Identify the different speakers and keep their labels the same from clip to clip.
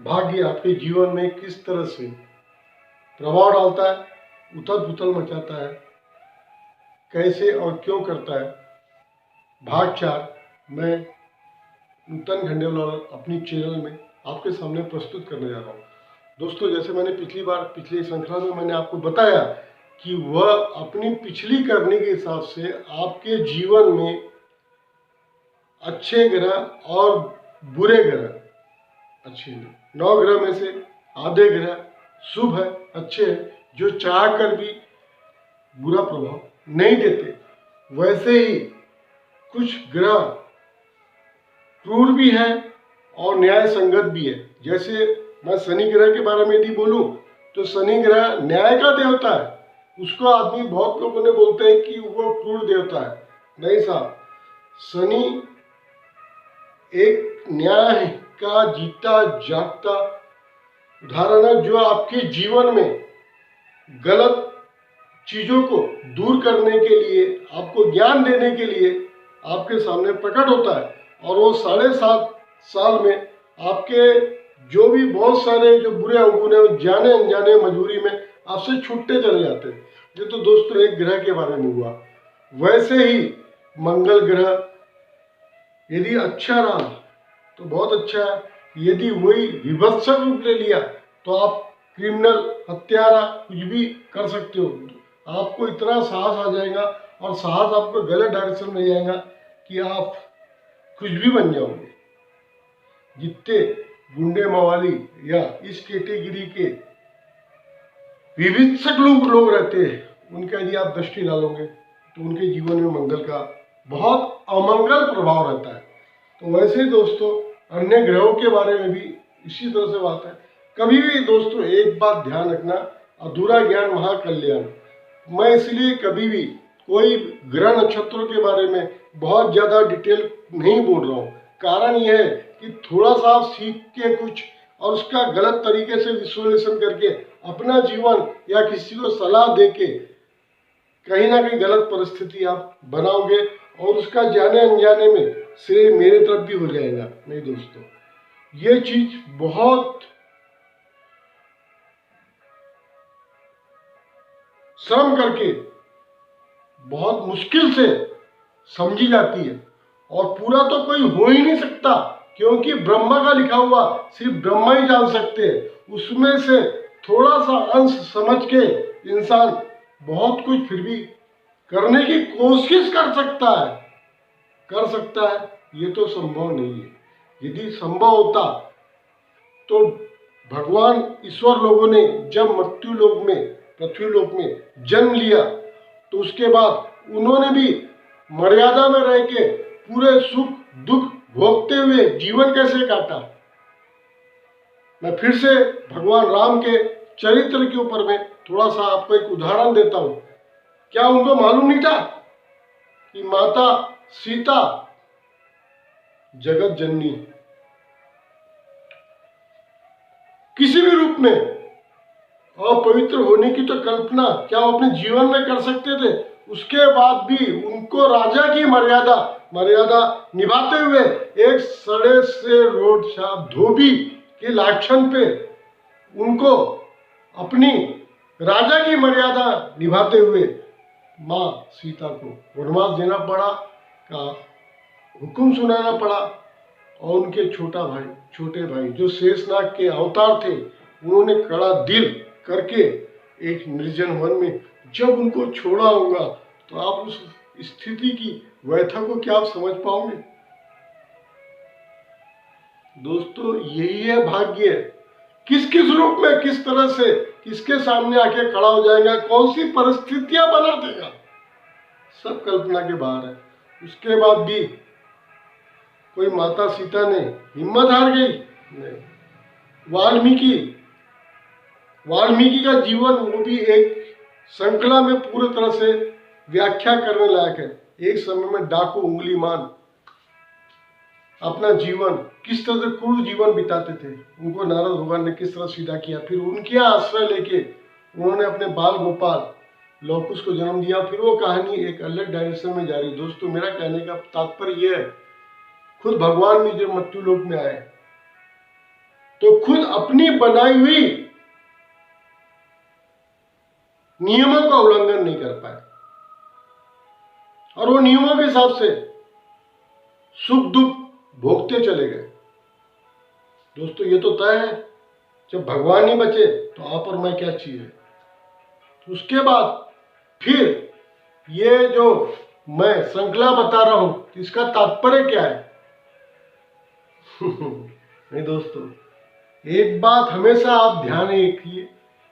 Speaker 1: भाग्य आपके जीवन में किस तरह से प्रभाव डालता है, उथल पुथल मचाता है, कैसे और क्यों करता है। भाग 4 मैं नूतन खंडेलवाल अपनी चैनल में आपके सामने प्रस्तुत करने जा रहा हूँ। दोस्तों, जैसे मैंने पिछली श्रृंखला में मैंने आपको बताया कि वह अपनी पिछली करने के हिसाब से आपके जीवन में अच्छे ग्रह और बुरे ग्रह, अच्छे 9 ग्रह में से आधे ग्रह शुभ है, अच्छे है, जो चाह कर भी बुरा प्रभाव नहीं देते। वैसे ही कुछ ग्रह क्रूर भी है और न्याय संगत भी है। जैसे मैं शनि ग्रह के बारे में यदि बोलूं तो शनि ग्रह न्याय का देवता है। उसको आदमी बहुत लोगों ने बोलते हैं कि वो क्रूर देवता है। नहीं साहब, शनि एक न्याय का जीता जागता उदाहरण है, जो आपके जीवन में गलत चीजों को दूर करने के लिए, आपको ज्ञान देने के लिए आपके सामने प्रकट होता है। और वो 7.5 साल में आपके जो भी बहुत सारे जो बुरे अवगुण है, जाने अनजाने मजबूरी में आपसे छूटते चले जाते हैं। ये तो दोस्तों एक ग्रह के बारे में हुआ। वैसे ही मंगल ग्रह यदि अच्छा रहा तो बहुत अच्छा है, यदि वही विभत्सक रूप ले लिया तो आप क्रिमिनल, हत्यारा कुछ भी कर सकते हो। आपको इतना साहस आ जाएगा और साहस आपको गलत डायरेक्शन में जाएगा कि आप कुछ भी बन जाओगे। जितने गुंडे मवाली या इस कैटेगरी के विभत्सक लोग रहते हैं, उनका यदि आप दृष्टि डालोगे तो उनके जीवन में मंगल का बहुत अमंगल प्रभाव रहता है। तो वैसे ही दोस्तों अन्य ग्रहों के बारे में भी इसी तरह से बात है। कभी भी दोस्तों एक बात ध्यान रखना, अधूरा ज्ञान महाकल्याण। मैं इसलिए कभी भी कोई ग्रह नक्षत्रों के बारे में बहुत ज़्यादा डिटेल नहीं बोल रहा हूँ। कारण यह है कि थोड़ा सा आप सीख के कुछ और उसका गलत तरीके से विजुअलाइजेशन करके अपना जीवन या किसी को सलाह दे के कहीं ना कहीं गलत परिस्थिति आप बनाओगे और उसका जाने अनजाने में श्रेय मेरे तरफ भी हो जाएगा। नहीं दोस्तों, ये चीज बहुत श्रम करके बहुत मुश्किल से समझी जाती है और पूरा तो कोई हो ही नहीं सकता, क्योंकि ब्रह्मा का लिखा हुआ सिर्फ ब्रह्मा ही जान सकते हैं। उसमें से थोड़ा सा अंश समझ के इंसान बहुत कुछ फिर भी करने की कोशिश कर सकता है। ये तो संभव नहीं है। यदि संभव होता तो भगवान ईश्वर लोगों ने जब मृत्यु लोक में, पृथ्वी लोक में जन्म लिया तो उसके बाद उन्होंने भी मर्यादा में रह के पूरे सुख दुख भोगते हुए जीवन कैसे काटा। मैं फिर से भगवान राम के चरित्र के ऊपर में थोड़ा सा आपको एक उदाहरण देता हूं। क्या उनको मालूम नहीं था कि माता सीता जगत जननी किसी भी रूप में अपवित्र होने की तो कल्पना क्या वो अपने जीवन में कर सकते थे? उसके बाद भी उनको राजा की मर्यादा निभाते हुए एक सड़े से रोड छाप धोबी के लाछन पे उनको अपनी राजा की मर्यादा निभाते हुए माँ सीता को वनवास देना पड़ा, का हुक्म सुनाना पड़ा। और उनके छोटे भाई जो शेषनाग के अवतार थे, उन्होंने कड़ा दिल करके एक निर्जन वन में जब उनको छोड़ा होगा तो आप उस स्थिति की व्यथा को क्या आप समझ पाओगे? दोस्तों, यही है भाग्य। किस किस रूप में, किस तरह से, किसके सामने आके खड़ा हो जाएगा, कौन सी परिस्थितियां बना देगा, सब कल्पना के बाहर है। उसके बाद भी कोई माता सीता ने हिम्मत हार गई? नहीं। वाल्मीकि का जीवन, वो भी एक श्रृंखला में पूरी तरह से व्याख्या करने लायक है। एक समय में डाकू उंगलीमान अपना जीवन किस तरह से क्रूर जीवन बिताते थे, उनको नारद भगवान ने किस तरह सीधा किया, फिर उनके आश्रय लेके उन्होंने अपने बाल गोपाल लौकुश को जन्म दिया। फिर वो कहानी एक अलग डायरेक्शन में जारी। दोस्तों, मेरा कहने का तात्पर्य यह है, खुद भगवान भी जब मृत्यु लोक में आए तो खुद अपनी बनाई हुई नियमों का उल्लंघन नहीं कर पाए और वो नियमों के हिसाब से सुख दुख भोगते चले गए। दोस्तों ये तो तय है, जब भगवान ही बचे तो आप और मैं क्या चीज है। तो उसके बाद फिर ये जो मैं श्रृंखला बता रहा हूं, तो इसका तात्पर्य क्या है? नहीं दोस्तों, एक बात हमेशा आप ध्यान रखिए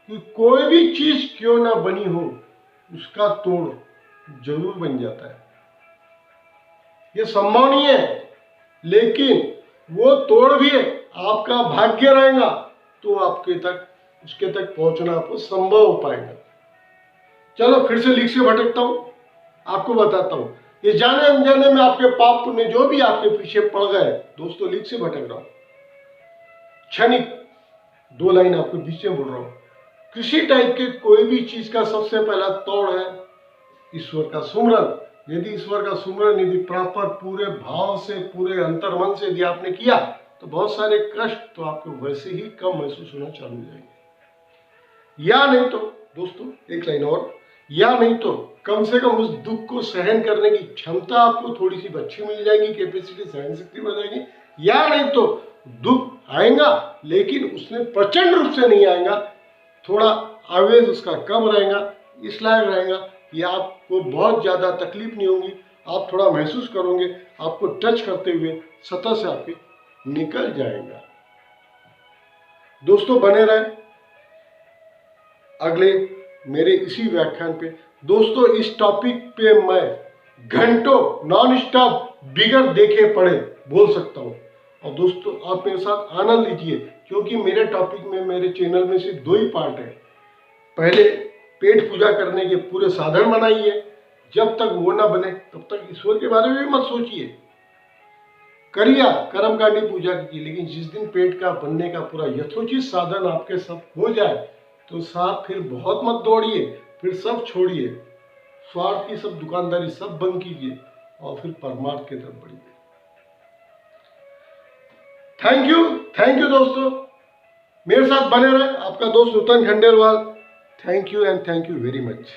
Speaker 1: कि कोई भी चीज क्यों ना बनी हो, उसका तोड़ जरूर बन जाता है। ये संभव नहीं है, लेकिन वो तोड़ भी आपका भाग्य रहेगा तो आपके तक उसके तक पहुंचना आपको संभव हो पाएगा। चलो फिर से लिख से भटकता हूं, आपको बताता हूं। ये जाने अनजाने में आपके पाप पुण्य जो भी आपके पीछे पड़ गए, दोस्तों लिख से भटक रहा हूं, क्षणिक 2 लाइन आपके बीच में बोल रहा हूं। किसी टाइप के कोई भी चीज का सबसे पहला तोड़ है ईश्वर का सुमरन। यदि ईश्वर का सुमरन यदि प्रॉपर पूरे भाव से, पूरे अंतर्मन से यदि आपने किया, तो बहुत सारे कष्ट तो आपको वैसे ही कम महसूस होना चालू हो जाएंगे। या नहीं तो दोस्तों, एक लाइन और, या नहीं तो कम से कम उस दुख को सहन करने की क्षमता आपको थोड़ी सी अच्छी मिल जाएगी, कैपेसिटी, सहन शक्ति बढ़ जाएगी। या नहीं तो दुख आएगा लेकिन उसमें प्रचंड रूप से नहीं आएगा, थोड़ा आवेश उसका कम रहेगा, इस लायक रहेगा कि आपको बहुत ज्यादा तकलीफ नहीं होगी, आप थोड़ा महसूस करोगे, आपको टच करते हुए सतह से आपके निकल जाएगा। दोस्तों बने रहे अगले मेरे इसी व्याख्यान पे। दोस्तों इस टॉपिक पे मैं घंटों नॉन स्टॉप बिगर देखे पढ़े बोल सकता हूँ। और दोस्तों आप मेरे साथ आनंद लीजिए, क्योंकि मेरे टॉपिक में, मेरे चैनल में सिर्फ 2 ही पार्ट है। पहले पेट पूजा करने के पूरे साधन बनाइए, जब तक वो ना बने तब तक ईश्वर के बारे में भी मत सोचिए, करिए कर्मकांडी पूजा कीजिए। लेकिन जिस दिन पेट का बनने का पूरा यथोचित साधन आपके सब हो जाए, तो साथ फिर बहुत मत दौड़िए, फिर सब छोड़िए, स्वार्थ की सब दुकानदारी सब बंद कीजिए और फिर परमार्थ की तरफ बढ़िए। थैंक यू दोस्तों, मेरे साथ बने रहे। आपका दोस्त Nutan Khandelwal. Thank you and thank you very much.